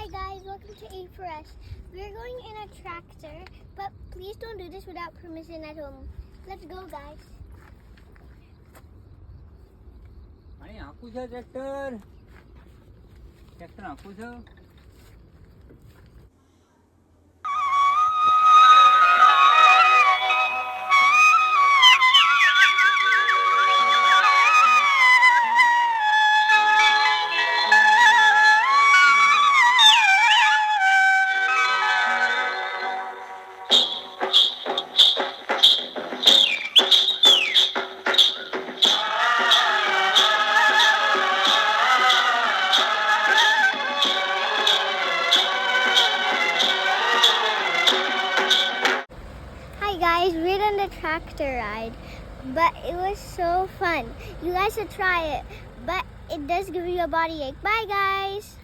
Hi guys, welcome to A4S. We're going in a tractor, but please don't do this without permission at home. Let's go guys. અહીં આખું છે tractor આખું છે. Hi guys, we're on the tractor ride, but it was so fun. You guys should try it, but it does give you a body ache. Bye guys.